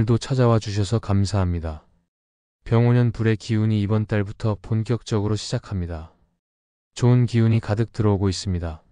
오늘도 찾아와 주셔서 감사합니다. 병오년 불의 기운이 이번 달부터 본격적으로 시작합니다. 좋은 기운이 가득 들어오고 있습니다.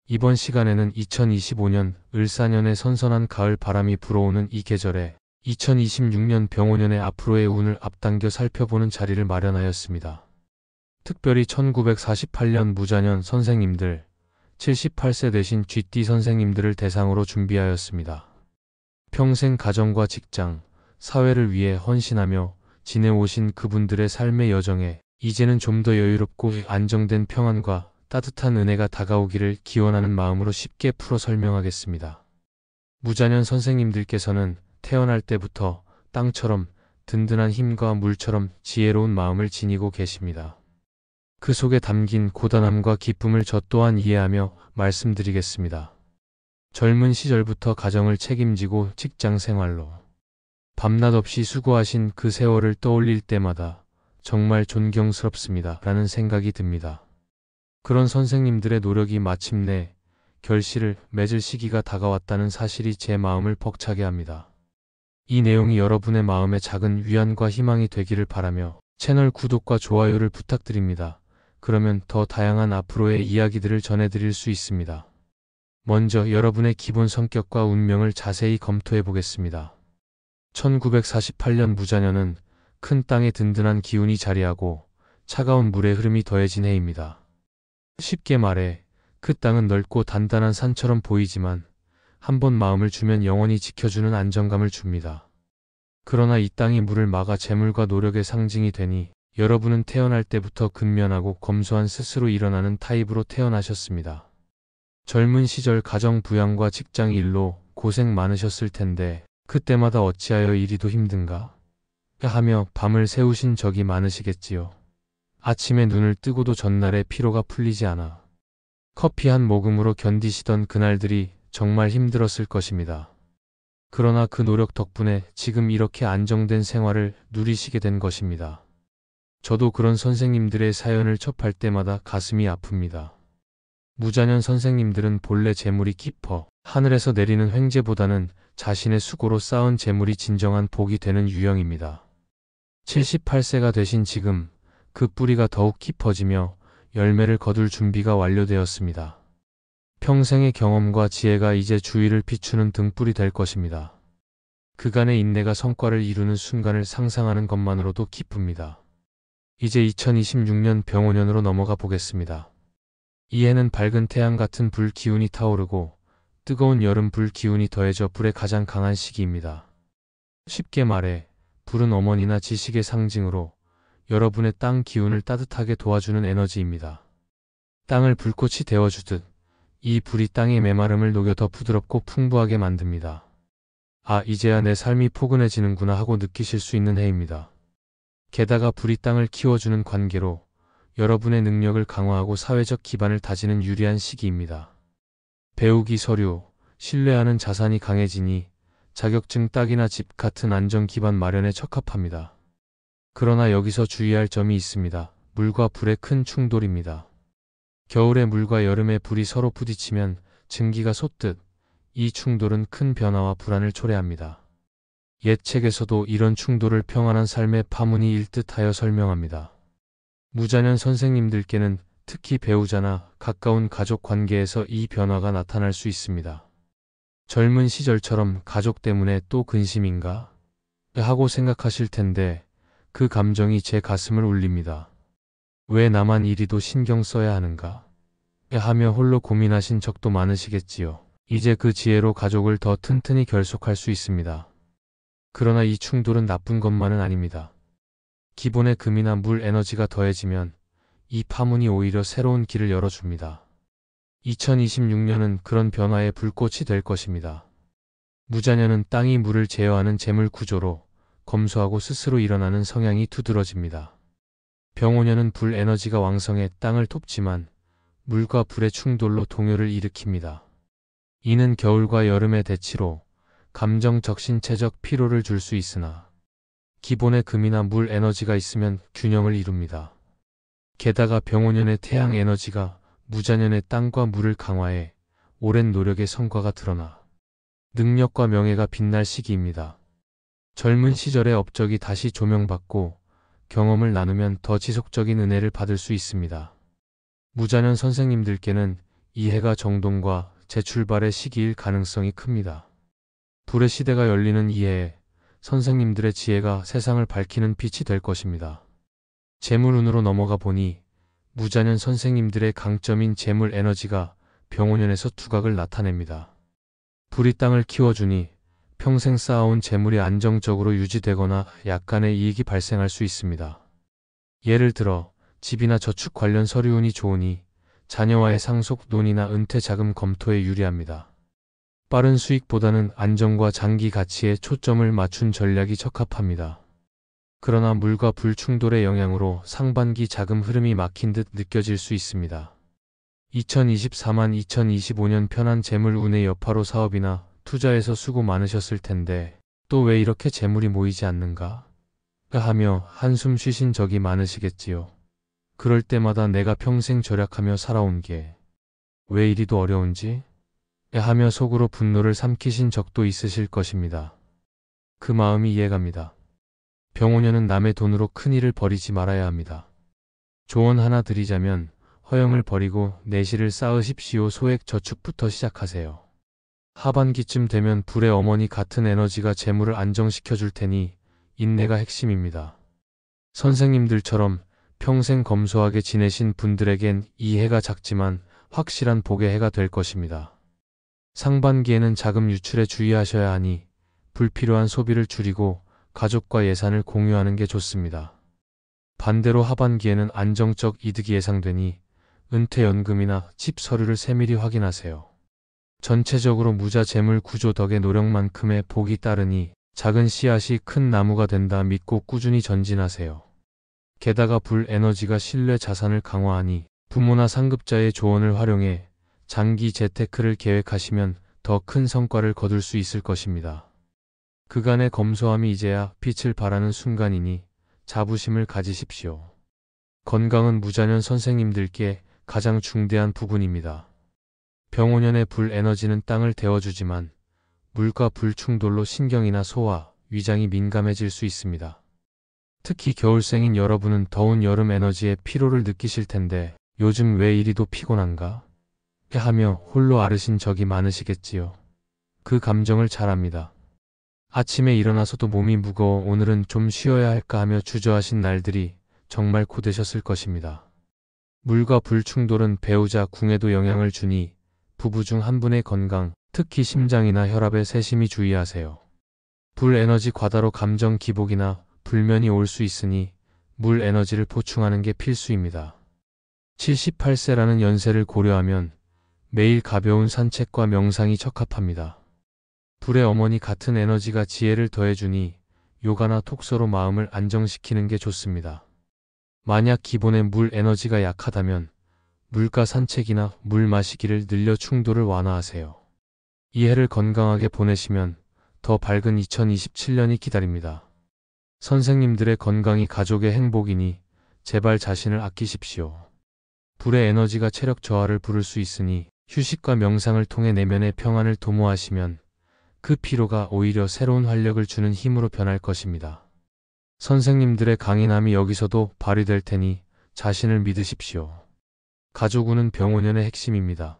이번 시간에는 2025년 을사년의 선선한 가을 바람이 불어오는 이 계절에 2026년 병오년의 앞으로의 운을 앞당겨 살펴보는 자리를 마련하였습니다. 특별히 1948년 무자년 선생님들, 78세 되신 쥐띠 선생님들을 대상으로 준비하였습니다. 평생 가정과 직장, 사회를 위해 헌신하며 지내오신 그분들의 삶의 여정에 이제는 좀 더 여유롭고 안정된 평안과 따뜻한 은혜가 다가오기를 기원하는 마음으로 쉽게 풀어 설명하겠습니다. 무자년 선생님들께서는 태어날 때부터 땅처럼 든든한 힘과 물처럼 지혜로운 마음을 지니고 계십니다. 그 속에 담긴 고단함과 기쁨을 저 또한 이해하며 말씀드리겠습니다. 젊은 시절부터 가정을 책임지고 직장 생활로 밤낮 없이 수고하신 그 세월을 떠올릴 때마다 정말 존경스럽습니다 라는 생각이 듭니다. 그런 선생님들의 노력이 마침내 결실을 맺을 시기가 다가왔다는 사실이 제 마음을 벅차게 합니다. 이 내용이 여러분의 마음에 작은 위안과 희망이 되기를 바라며 채널 구독과 좋아요를 부탁드립니다. 그러면 더 다양한 앞으로의 이야기들을 전해드릴 수 있습니다. 먼저 여러분의 기본 성격과 운명을 자세히 검토해 보겠습니다. 1948년 무자년은 큰 땅에 든든한 기운이 자리하고 차가운 물의 흐름이 더해진 해입니다. 쉽게 말해 그 땅은 넓고 단단한 산처럼 보이지만 한번 마음을 주면 영원히 지켜주는 안정감을 줍니다. 그러나 이 땅이 물을 막아 재물과 노력의 상징이 되니 여러분은 태어날 때부터 근면하고 검소한 스스로 일어나는 타입으로 태어나셨습니다. 젊은 시절 가정 부양과 직장 일로 고생 많으셨을 텐데 그때마다 어찌하여 이리도 힘든가? 하며 밤을 새우신 적이 많으시겠지요. 아침에 눈을 뜨고도 전날의 피로가 풀리지 않아 커피 한 모금으로 견디시던 그날들이 정말 힘들었을 것입니다. 그러나 그 노력 덕분에 지금 이렇게 안정된 생활을 누리시게 된 것입니다. 저도 그런 선생님들의 사연을 접할 때마다 가슴이 아픕니다. 무자년 선생님들은 본래 재물이 깊어 하늘에서 내리는 횡재보다는 자신의 수고로 쌓은 재물이 진정한 복이 되는 유형입니다. 78세가 되신 지금 그 뿌리가 더욱 깊어지며 열매를 거둘 준비가 완료되었습니다. 평생의 경험과 지혜가 이제 주위를 비추는 등불이 될 것입니다. 그간의 인내가 성과를 이루는 순간을 상상하는 것만으로도 기쁩니다. 이제 2026년 병오년으로 넘어가 보겠습니다. 이 해는 밝은 태양 같은 불 기운이 타오르고 뜨거운 여름 불 기운이 더해져 불의 가장 강한 시기입니다. 쉽게 말해 불은 어머니나 지식의 상징으로 여러분의 땅 기운을 따뜻하게 도와주는 에너지입니다. 땅을 불꽃이 데워주듯 이 불이 땅의 메마름을 녹여 더 부드럽고 풍부하게 만듭니다. 아, 이제야 내 삶이 포근해지는구나 하고 느끼실 수 있는 해입니다. 게다가 불이 땅을 키워주는 관계로 여러분의 능력을 강화하고 사회적 기반을 다지는 유리한 시기입니다. 배우기 서류, 신뢰하는 자산이 강해지니 자격증 따기나 집 같은 안정 기반 마련에 적합합니다. 그러나 여기서 주의할 점이 있습니다. 물과 불의 큰 충돌입니다. 겨울에 물과 여름에 불이 서로 부딪히면 증기가 솟듯 이 충돌은 큰 변화와 불안을 초래합니다. 옛 책에서도 이런 충돌을 평안한 삶의 파문이 일듯하여 설명합니다. 무자년 선생님들께는 특히 배우자나 가까운 가족 관계에서 이 변화가 나타날 수 있습니다. 젊은 시절처럼 가족 때문에 또 근심인가? 하고 생각하실 텐데 그 감정이 제 가슴을 울립니다. 왜 나만 이리도 신경 써야 하는가? 하며 홀로 고민하신 적도 많으시겠지요. 이제 그 지혜로 가족을 더 튼튼히 결속할 수 있습니다. 그러나 이 충돌은 나쁜 것만은 아닙니다. 기본의 금이나 물 에너지가 더해지면 이 파문이 오히려 새로운 길을 열어줍니다. 2026년은 그런 변화의 불꽃이 될 것입니다. 무자년은 땅이 물을 제어하는 재물 구조로 검소하고 스스로 일어나는 성향이 두드러집니다. 병오년은 불 에너지가 왕성해 땅을 돕지만 물과 불의 충돌로 동요를 일으킵니다. 이는 겨울과 여름의 대치로 감정적 신체적 피로를 줄 수 있으나 기본의 금이나 물 에너지가 있으면 균형을 이룹니다. 게다가 병오년의 태양 에너지가 무자년의 땅과 물을 강화해 오랜 노력의 성과가 드러나 능력과 명예가 빛날 시기입니다. 젊은 시절의 업적이 다시 조명받고 경험을 나누면 더 지속적인 은혜를 받을 수 있습니다. 무자년 선생님들께는 이 해가 정동과 재출발의 시기일 가능성이 큽니다. 불의 시대가 열리는 이 해에 선생님들의 지혜가 세상을 밝히는 빛이 될 것입니다. 재물운으로 넘어가 보니 무자년 선생님들의 강점인 재물 에너지가 병오년에서 두각을 나타냅니다. 불이 땅을 키워주니 평생 쌓아온 재물이 안정적으로 유지되거나 약간의 이익이 발생할 수 있습니다. 예를 들어 집이나 저축 관련 서류운이 좋으니 자녀와의 상속 논의나 은퇴 자금 검토에 유리합니다. 빠른 수익보다는 안정과 장기 가치에 초점을 맞춘 전략이 적합합니다. 그러나 물과 불 충돌의 영향으로 상반기 자금 흐름이 막힌 듯 느껴질 수 있습니다. 2024-2025년 편한 재물 운의 여파로 사업이나 투자에서 수고 많으셨을 텐데 또 왜 이렇게 재물이 모이지 않는가? 하며 한숨 쉬신 적이 많으시겠지요. 그럴 때마다 내가 평생 절약하며 살아온 게 왜 이리도 어려운지? 하며 속으로 분노를 삼키신 적도 있으실 것입니다. 그 마음이 이해갑니다. 병오년은 남의 돈으로 큰일을 벌이지 말아야 합니다. 조언 하나 드리자면 허영을 버리고 내실을 쌓으십시오. 소액 저축부터 시작하세요. 하반기쯤 되면 불의 어머니 같은 에너지가 재물을 안정시켜 줄 테니 인내가 핵심입니다. 선생님들처럼 평생 검소하게 지내신 분들에겐 이 해가 작지만 확실한 복의 해가 될 것입니다. 상반기에는 자금 유출에 주의하셔야 하니 불필요한 소비를 줄이고 가족과 예산을 공유하는 게 좋습니다. 반대로 하반기에는 안정적 이득이 예상되니 은퇴연금이나 집 서류를 세밀히 확인하세요. 전체적으로 무자 재물 구조 덕에 노력만큼의 복이 따르니 작은 씨앗이 큰 나무가 된다 믿고 꾸준히 전진하세요. 게다가 불 에너지가 신뢰 자산을 강화하니 부모나 상급자의 조언을 활용해 장기 재테크를 계획하시면 더 큰 성과를 거둘 수 있을 것입니다. 그간의 검소함이 이제야 빛을 발하는 순간이니 자부심을 가지십시오. 건강은 무자년 선생님들께 가장 중대한 부분입니다. 병오년의 불 에너지는 땅을 데워주지만 물과 불 충돌로 신경이나 소화, 위장이 민감해질 수 있습니다. 특히 겨울생인 여러분은 더운 여름 에너지에 피로를 느끼실 텐데 요즘 왜 이리도 피곤한가? 하며 홀로 앓으신 적이 많으시겠지요. 그 감정을 잘 압니다. 아침에 일어나서도 몸이 무거워 오늘은 좀 쉬어야 할까 하며 주저하신 날들이 정말 고되셨을 것입니다. 물과 불 충돌은 배우자 궁에도 영향을 주니 부부 중 한 분의 건강, 특히 심장이나 혈압에 세심히 주의하세요. 불 에너지 과다로 감정 기복이나 불면이 올 수 있으니 물 에너지를 보충하는 게 필수입니다. 78세라는 연세를 고려하면 매일 가벼운 산책과 명상이 적합합니다. 불의 어머니 같은 에너지가 지혜를 더해주니 요가나 톡서로 마음을 안정시키는 게 좋습니다. 만약 기본의 물 에너지가 약하다면 물가 산책이나 물 마시기를 늘려 충돌을 완화하세요. 이 해를 건강하게 보내시면 더 밝은 2027년이 기다립니다. 선생님들의 건강이 가족의 행복이니 제발 자신을 아끼십시오. 불의 에너지가 체력 저하를 부를 수 있으니 휴식과 명상을 통해 내면의 평안을 도모하시면 그 피로가 오히려 새로운 활력을 주는 힘으로 변할 것입니다. 선생님들의 강인함이 여기서도 발휘될 테니 자신을 믿으십시오. 가족운은 병오년의 핵심입니다.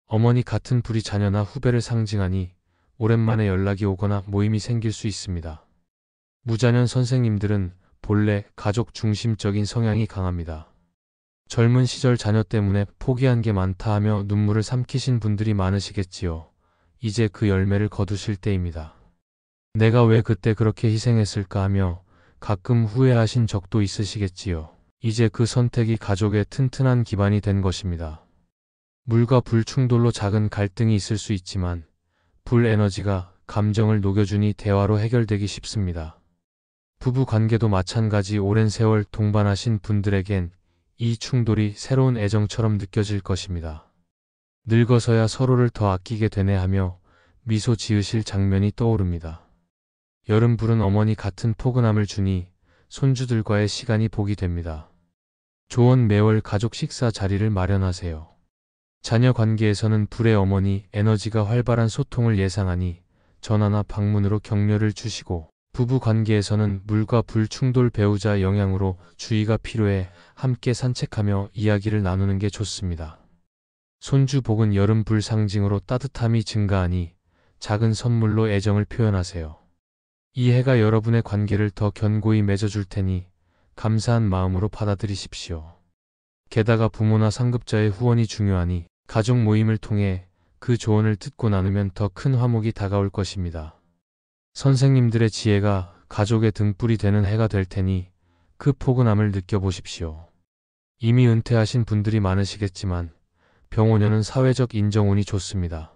어머니 같은 불이 자녀나 후배를 상징하니 오랜만에 연락이 오거나 모임이 생길 수 있습니다. 무자년 선생님들은 본래 가족 중심적인 성향이 강합니다. 젊은 시절 자녀 때문에 포기한 게 많다 하며 눈물을 삼키신 분들이 많으시겠지요. 이제 그 열매를 거두실 때입니다. 내가 왜 그때 그렇게 희생했을까 하며 가끔 후회하신 적도 있으시겠지요. 이제 그 선택이 가족의 튼튼한 기반이 된 것입니다. 물과 불 충돌로 작은 갈등이 있을 수 있지만 불 에너지가 감정을 녹여주니 대화로 해결되기 쉽습니다. 부부 관계도 마찬가지 오랜 세월 동반하신 분들에겐 이 충돌이 새로운 애정처럼 느껴질 것입니다. 늙어서야 서로를 더 아끼게 되네 하며 미소 지으실 장면이 떠오릅니다. 여름불은 어머니 같은 포근함을 주니 손주들과의 시간이 복이 됩니다. 조언 매월 가족 식사 자리를 마련하세요. 자녀 관계에서는 불의 어머니 에너지가 활발한 소통을 예상하니 전화나 방문으로 격려를 주시고 부부 관계에서는 물과 불 충돌 배우자 영향으로 주의가 필요해 함께 산책하며 이야기를 나누는 게 좋습니다. 손주 복은 여름 불 상징으로 따뜻함이 증가하니 작은 선물로 애정을 표현하세요. 이 해가 여러분의 관계를 더 견고히 맺어줄 테니 감사한 마음으로 받아들이십시오. 게다가 부모나 상급자의 후원이 중요하니 가족 모임을 통해 그 조언을 듣고 나누면 더 큰 화목이 다가올 것입니다. 선생님들의 지혜가 가족의 등불이 되는 해가 될 테니 그 포근함을 느껴보십시오. 이미 은퇴하신 분들이 많으시겠지만 병오년은 사회적 인정운이 좋습니다.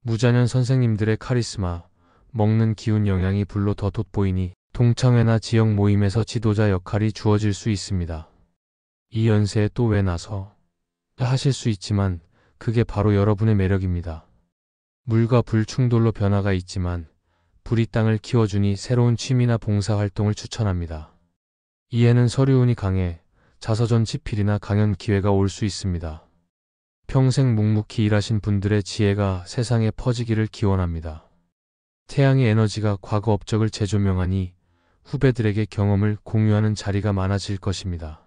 무자년 선생님들의 카리스마, 먹는 기운 영향이 불로 더 돋보이니 동창회나 지역 모임에서 지도자 역할이 주어질 수 있습니다. 이 연세에 또 왜 나서 하실 수 있지만 그게 바로 여러분의 매력입니다. 물과 불 충돌로 변화가 있지만 불이 땅을 키워주니 새로운 취미나 봉사활동을 추천합니다. 이 해는 서류운이 강해 자서전 집필이나 강연 기회가 올 수 있습니다. 평생 묵묵히 일하신 분들의 지혜가 세상에 퍼지기를 기원합니다. 태양의 에너지가 과거 업적을 재조명하니 후배들에게 경험을 공유하는 자리가 많아질 것입니다.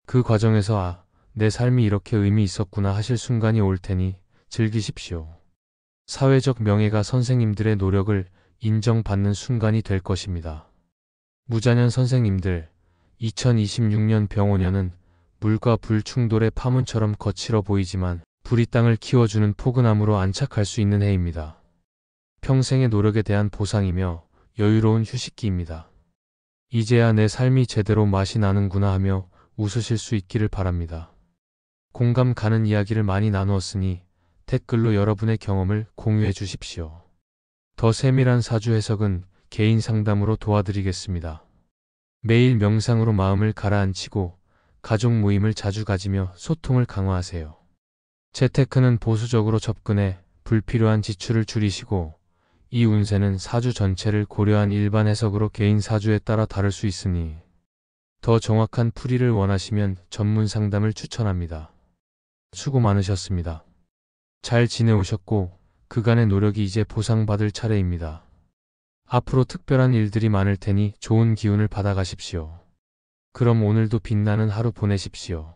그 과정에서 내 삶이 이렇게 의미 있었구나 하실 순간이 올 테니 즐기십시오. 사회적 명예가 선생님들의 노력을 인정받는 순간이 될 것입니다. 무자년 선생님들, 2026년 병오년은 물과 불 충돌의 파문처럼 거칠어 보이지만 불이 땅을 키워주는 포근함으로 안착할 수 있는 해입니다. 평생의 노력에 대한 보상이며 여유로운 휴식기입니다. 이제야 내 삶이 제대로 맛이 나는구나 하며 웃으실 수 있기를 바랍니다. 공감 가는 이야기를 많이 나누었으니 댓글로 여러분의 경험을 공유해 주십시오. 더 세밀한 사주 해석은 개인 상담으로 도와드리겠습니다. 매일 명상으로 마음을 가라앉히고 가족 모임을 자주 가지며 소통을 강화하세요. 재테크는 보수적으로 접근해 불필요한 지출을 줄이시고 이 운세는 사주 전체를 고려한 일반 해석으로 개인 사주에 따라 다를 수 있으니 더 정확한 풀이를 원하시면 전문 상담을 추천합니다. 수고 많으셨습니다. 잘 지내오셨고 그간의 노력이 이제 보상받을 차례입니다. 앞으로 특별한 일들이 많을 테니 좋은 기운을 받아가십시오. 그럼 오늘도 빛나는 하루 보내십시오.